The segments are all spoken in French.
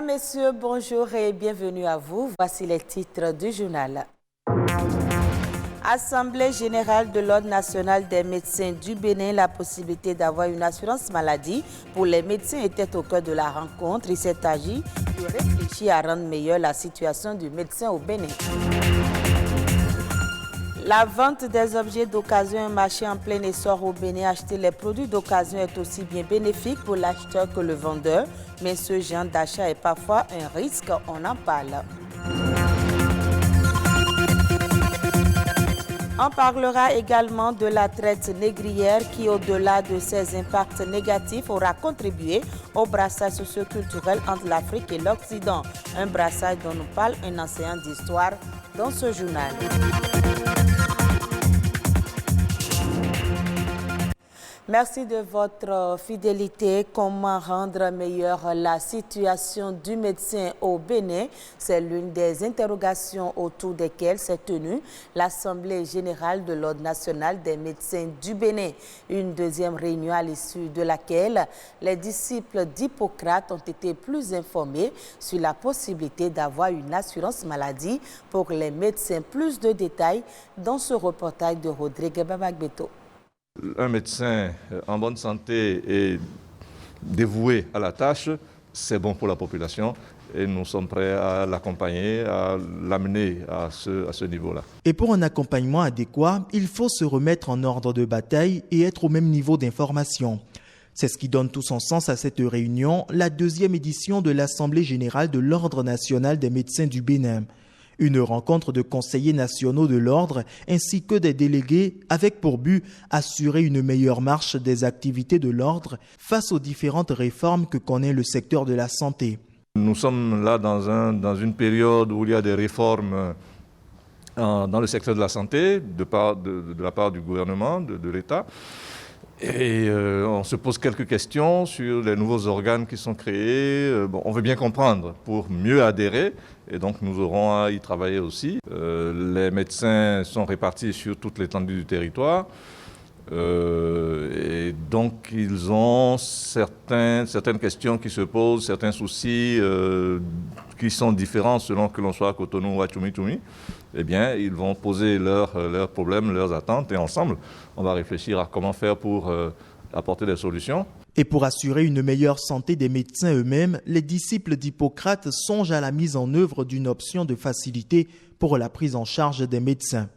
Messieurs, bonjour et bienvenue à vous. Voici les titres du journal. Assemblée générale de l'Ordre national des médecins du Bénin, la possibilité d'avoir une assurance maladie pour les médecins était au cœur de la rencontre. Il s'est agi de réfléchir à rendre meilleure la situation du médecin au Bénin. La vente des objets d'occasion, un marché en plein essor au Bénin. Acheter les produits d'occasion est aussi bien bénéfique pour l'acheteur que le vendeur, mais ce genre d'achat est parfois un risque, on en parle. On parlera également de la traite négrière qui, au-delà de ses impacts négatifs, aura contribué au brassage socioculturel entre l'Afrique et l'Occident. Un brassage dont nous parle un enseignant d'histoire dans ce journal. Merci de votre fidélité. Comment rendre meilleure la situation du médecin au Bénin? C'est l'une des interrogations autour desquelles s'est tenue l'Assemblée générale de l'Ordre national des médecins du Bénin. Une deuxième réunion à l'issue de laquelle les disciples d'Hippocrate ont été plus informés sur la possibilité d'avoir une assurance maladie pour les médecins. Plus de détails dans ce reportage de Rodrigue Babagbeto. Un médecin en bonne santé et dévoué à la tâche, c'est bon pour la population et nous sommes prêts à l'accompagner, à l'amener à ce niveau-là. Et pour un accompagnement adéquat, il faut se remettre en ordre de bataille et être au même niveau d'information. C'est ce qui donne tout son sens à cette réunion, la deuxième édition de l'Assemblée générale de l'Ordre national des médecins du Bénin. Une rencontre de conseillers nationaux de l'ordre ainsi que des délégués avec pour but assurer une meilleure marche des activités de l'ordre face aux différentes réformes que connaît le secteur de la santé. Nous sommes là dans une période où il y a des réformes dans le secteur de la santé de la part du gouvernement, de l'État. Et on se pose quelques questions sur les nouveaux organes qui sont créés. On veut bien comprendre pour mieux adhérer et donc nous aurons à y travailler aussi. Les médecins sont répartis sur toute l'étendue du territoire et donc ils ont certaines questions qui se posent, certains soucis qui sont différents selon que l'on soit à Cotonou ou à Tchoumi-Tchoumi. Eh bien, ils vont poser leurs problèmes, leurs attentes et ensemble, on va réfléchir à comment faire pour apporter des solutions. Et pour assurer une meilleure santé des médecins eux-mêmes, les disciples d'Hippocrate songent à la mise en œuvre d'une option de facilité pour la prise en charge des médecins.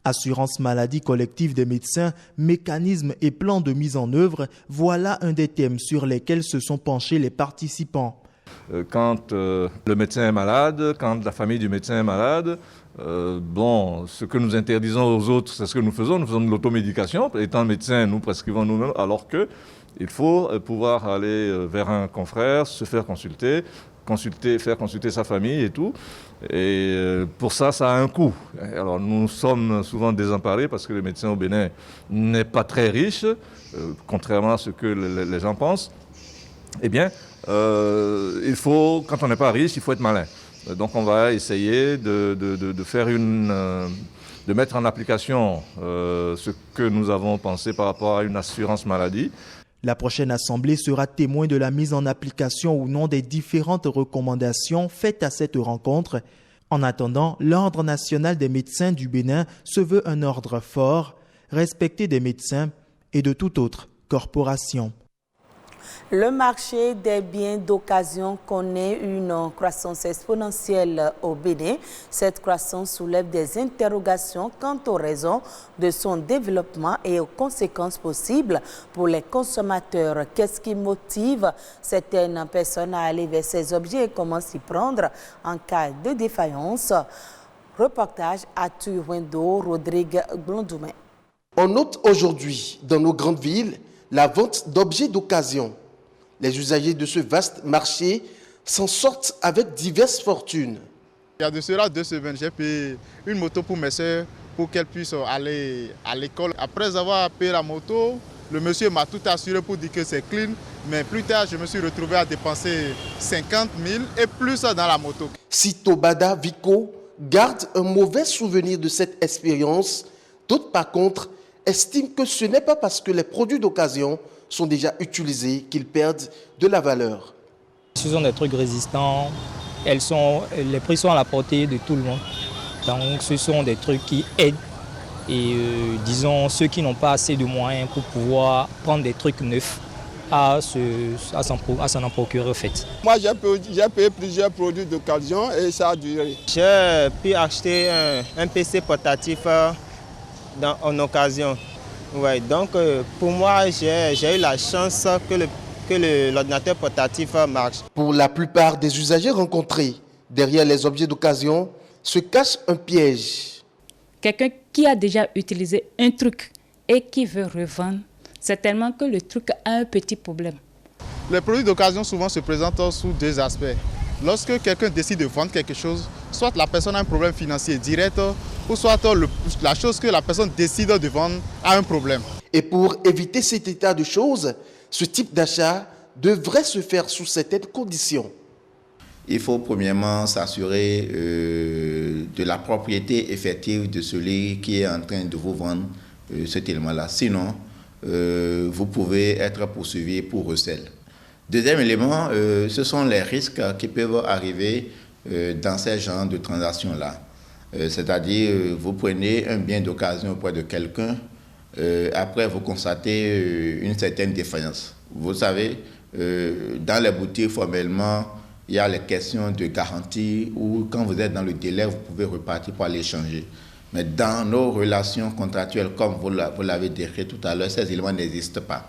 Assurance maladie collective des médecins, mécanismes et plans de mise en œuvre, voilà un des thèmes sur lesquels se sont penchés les participants. Quand le médecin est malade, quand la famille du médecin est malade, ce que nous interdisons aux autres, c'est ce que nous faisons de l'automédication. Étant médecin, nous prescrivons nous-mêmes, alors qu'il faut pouvoir aller vers un confrère, se faire consulter, faire consulter sa famille et tout. Et pour ça, ça a un coût. Alors nous sommes souvent désemparés parce que le médecin au Bénin n'est pas très riche, contrairement à ce que les gens pensent. Eh bien, quand on n'est pas riche, il faut être malin. Donc on va essayer de mettre en application ce que nous avons pensé par rapport à une assurance maladie. La prochaine assemblée sera témoin de la mise en application ou non des différentes recommandations faites à cette rencontre. En attendant, l'Ordre national des médecins du Bénin se veut un ordre fort, respecté des médecins et de toute autre corporation. Le marché des biens d'occasion connaît une croissance exponentielle au Bénin. Cette croissance soulève des interrogations quant aux raisons de son développement et aux conséquences possibles pour les consommateurs. Qu'est-ce qui motive certaines personnes à aller vers ces objets et comment s'y prendre en cas de défaillance? Reportage à Turuendo, Rodrigue Blondoumet. On note aujourd'hui dans nos grandes villes la vente d'objets d'occasion. Les usagers de ce vaste marché s'en sortent avec diverses fortunes. Il y a de cela 2 semaines, j'ai payé une moto pour mes soeurs pour qu'elles puissent aller à l'école. Après avoir payé la moto, le monsieur m'a tout assuré pour dire que c'est clean. Mais plus tard, je me suis retrouvé à dépenser 50 000 et plus dans la moto. Sitobada Vico garde un mauvais souvenir de cette expérience. D'autres, par contre, estiment que ce n'est pas parce que les produits d'occasion sont déjà utilisés qu'ils perdent de la valeur. Ce sont des trucs résistants, les prix sont à la portée de tout le monde. Donc ce sont des trucs qui aident et disons ceux qui n'ont pas assez de moyens pour pouvoir prendre des trucs neufs à s'en en procurer en fait. Moi j'ai payé plusieurs produits d'occasion et ça a duré. J'ai pu acheter un PC portatif en occasion. Ouais, donc pour moi j'ai eu la chance que l'ordinateur portatif marche. Pour la plupart des usagers rencontrés, derrière les objets d'occasion se cache un piège. Quelqu'un qui a déjà utilisé un truc et qui veut revendre, c'est tellement que le truc a un petit problème. Les produits d'occasion souvent se présentent sous deux aspects. Lorsque quelqu'un décide de vendre quelque chose, soit la personne a un problème financier direct, ou soit la chose que la personne décide de vendre a un problème. Et pour éviter cet état de choses, ce type d'achat devrait se faire sous certaines conditions. Il faut premièrement s'assurer de la propriété effective de celui qui est en train de vous vendre cet élément-là. Sinon, vous pouvez être poursuivi pour recel. Deuxième élément, ce sont les risques qui peuvent arriver dans ces genres de transactions-là. C'est-à-dire, vous prenez un bien d'occasion auprès de quelqu'un, après vous constatez une certaine défaillance. Vous savez, dans les boutiques, formellement, il y a les questions de garantie où quand vous êtes dans le délai, vous pouvez repartir pour aller changer. Mais dans nos relations contractuelles, comme vous l'avez décrit tout à l'heure, ces éléments n'existent pas.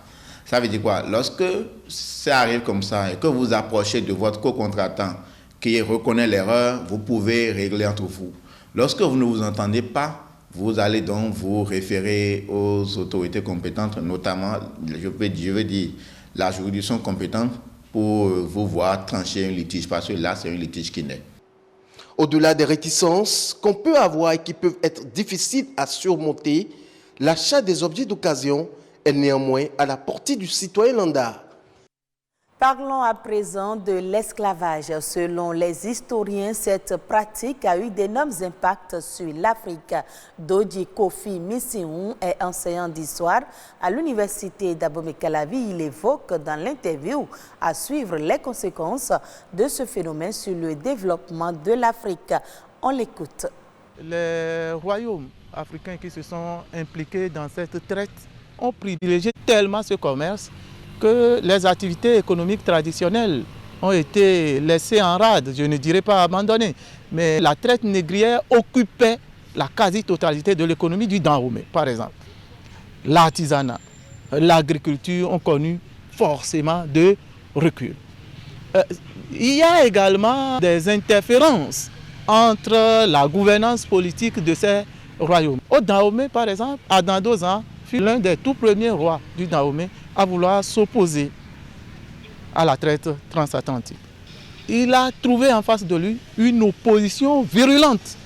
Ça veut dire quoi? Lorsque ça arrive comme ça et que vous approchez de votre co-contractant qui reconnaît l'erreur, vous pouvez régler entre vous. Lorsque vous ne vous entendez pas, vous allez donc vous référer aux autorités compétentes, notamment, je veux dire, la juridiction compétente pour vous voir trancher un litige, parce que là, c'est un litige qui naît. Au-delà des réticences qu'on peut avoir et qui peuvent être difficiles à surmonter, l'achat des objets d'occasion est néanmoins à la portée du citoyen lambda. Parlons à présent de l'esclavage. Selon les historiens, cette pratique a eu d'énormes impacts sur l'Afrique. Doji Kofi Misiun est enseignant d'histoire à l'université d'Abomey-Calavi. Il évoque dans l'interview à suivre les conséquences de ce phénomène sur le développement de l'Afrique. On l'écoute. Les royaumes africains qui se sont impliqués dans cette traite ont privilégié tellement ce commerce que les activités économiques traditionnelles ont été laissées en rade, je ne dirais pas abandonnées, mais la traite négrière occupait la quasi-totalité de l'économie du Dahomey, par exemple. L'artisanat, l'agriculture ont connu forcément de recul. Il y a également des interférences entre la gouvernance politique de ces royaumes. Au Dahomey, par exemple, Adandozan fut l'un des tout premiers rois du Dahomey à vouloir s'opposer à la traite transatlantique. Il a trouvé en face de lui une opposition virulente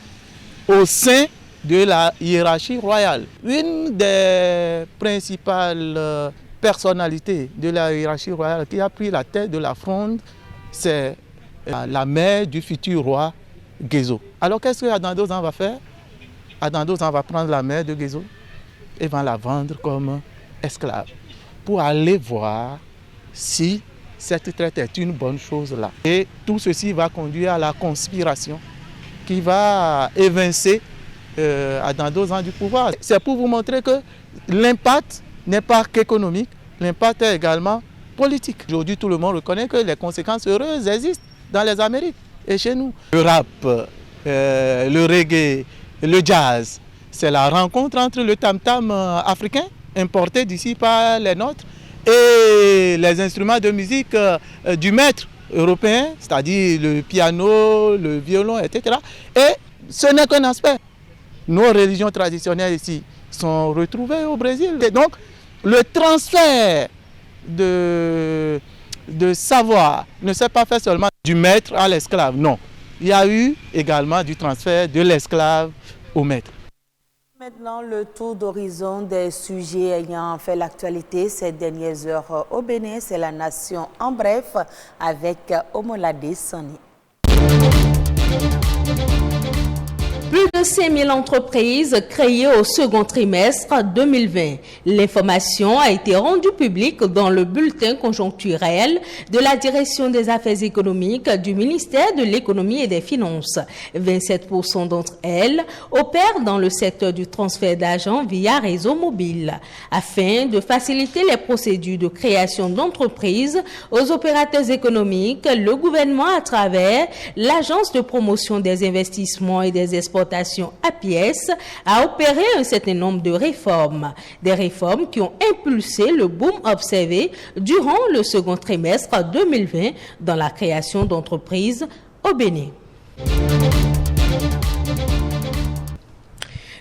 au sein de la hiérarchie royale. Une des principales personnalités de la hiérarchie royale qui a pris la tête de la fronde, c'est la mère du futur roi Gezo. Alors qu'est-ce que Adandozan va faire? Adandozan va prendre la mère de Gezo et va la vendre comme esclave, pour aller voir si cette traite est une bonne chose là. Et tout ceci va conduire à la conspiration qui va évincer Adandozan du pouvoir. C'est pour vous montrer que l'impact n'est pas qu'économique, l'impact est également politique. Aujourd'hui, tout le monde reconnaît que les conséquences heureuses existent dans les Amériques et chez nous. Le rap, le reggae, le jazz, c'est la rencontre entre le tam-tam africain, importé d'ici par les nôtres, et les instruments de musique du maître européen, c'est-à-dire le piano, le violon, etc. Et ce n'est qu'un aspect. Nos religions traditionnelles ici sont retrouvées au Brésil. Et donc, le transfert de savoir ne s'est pas fait seulement du maître à l'esclave, non. Il y a eu également du transfert de l'esclave au maître. Maintenant, le tour d'horizon des sujets ayant fait l'actualité ces dernières heures au Bénin, c'est la nation en bref avec Omolade Sani. Plus de 5 000 entreprises créées au second trimestre 2020. L'information a été rendue publique dans le bulletin conjoncturel de la Direction des affaires économiques du ministère de l'économie et des finances. 27% d'entre elles opèrent dans le secteur du transfert d'argent via réseau mobile. Afin de faciliter les procédures de création d'entreprises aux opérateurs économiques, le gouvernement, à travers l'Agence de promotion des investissements et des exportations APIES, a opéré un certain nombre de réformes. Des réformes qui ont impulsé le boom observé durant le second trimestre 2020 dans la création d'entreprises au Bénin.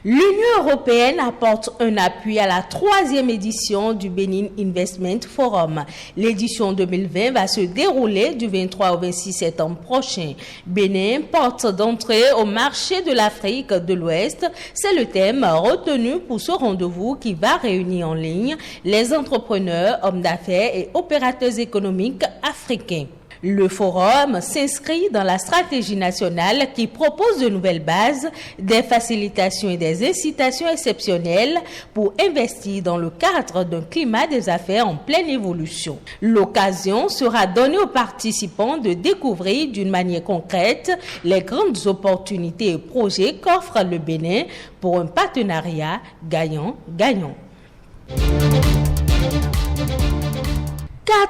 L'Union européenne apporte un appui à la 3e édition du Benin Investment Forum. L'édition 2020 va se dérouler du 23 au 26 septembre prochain. Bénin, porte d'entrée au marché de l'Afrique de l'Ouest, c'est le thème retenu pour ce rendez-vous qui va réunir en ligne les entrepreneurs, hommes d'affaires et opérateurs économiques africains. Le forum s'inscrit dans la stratégie nationale qui propose de nouvelles bases, des facilitations et des incitations exceptionnelles pour investir dans le cadre d'un climat des affaires en pleine évolution. L'occasion sera donnée aux participants de découvrir d'une manière concrète les grandes opportunités et projets qu'offre le Bénin pour un partenariat gagnant-gagnant.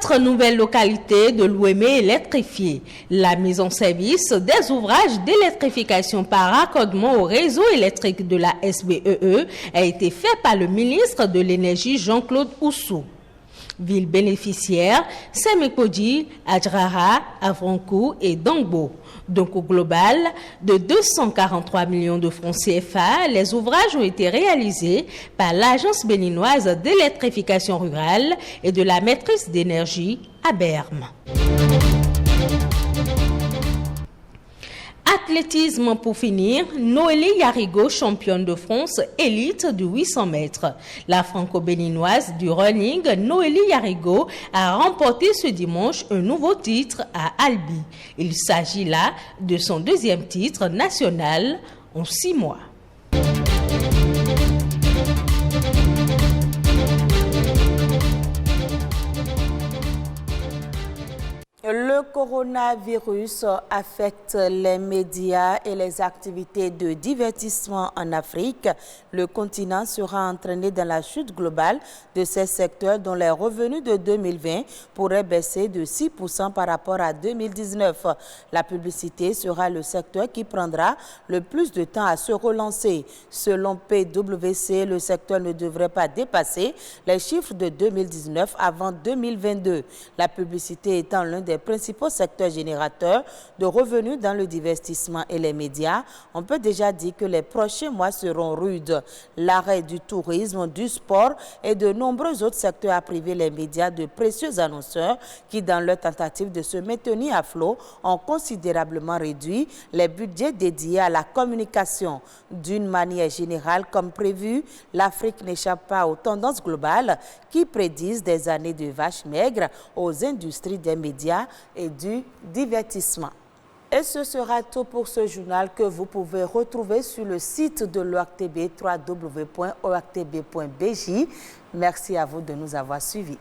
4 nouvelles localités de l'Ouémé électrifiées. La mise en service des ouvrages d'électrification par raccordement au réseau électrique de la SBEE a été faite par le ministre de l'Énergie Jean-Claude Oussou. Villes bénéficiaires, Sémékodi, Adjara, Avrankou et Dongbo. Donc au global de 243 millions de francs CFA, les ouvrages ont été réalisés par l'Agence béninoise d'électrification rurale et de la maîtrise d'énergie à Berme. Athlétisme pour finir, Noélie Yarigo, championne de France élite du 800 mètres. La franco-béninoise du running, Noélie Yarigo, a remporté ce dimanche un nouveau titre à Albi. Il s'agit là de son 2e titre national en 6 mois. Le coronavirus affecte les médias et les activités de divertissement en Afrique. Le continent sera entraîné dans la chute globale de ces secteurs dont les revenus de 2020 pourraient baisser de 6% par rapport à 2019. La publicité sera le secteur qui prendra le plus de temps à se relancer. Selon PwC, le secteur ne devrait pas dépasser les chiffres de 2019 avant 2022. La publicité étant l'un des principaux secteurs générateurs de revenus dans le divertissement et les médias, on peut déjà dire que les prochains mois seront rudes. L'arrêt du tourisme, du sport et de nombreux autres secteurs a privé les médias de précieux annonceurs qui, dans leur tentative de se maintenir à flot, ont considérablement réduit les budgets dédiés à la communication. D'une manière générale, comme prévu, l'Afrique n'échappe pas aux tendances globales qui prédisent des années de vaches maigres aux industries des médias et du divertissement. Et ce sera tout pour ce journal que vous pouvez retrouver sur le site de l'OACTB, www.oactb.bj. Merci à vous de nous avoir suivis.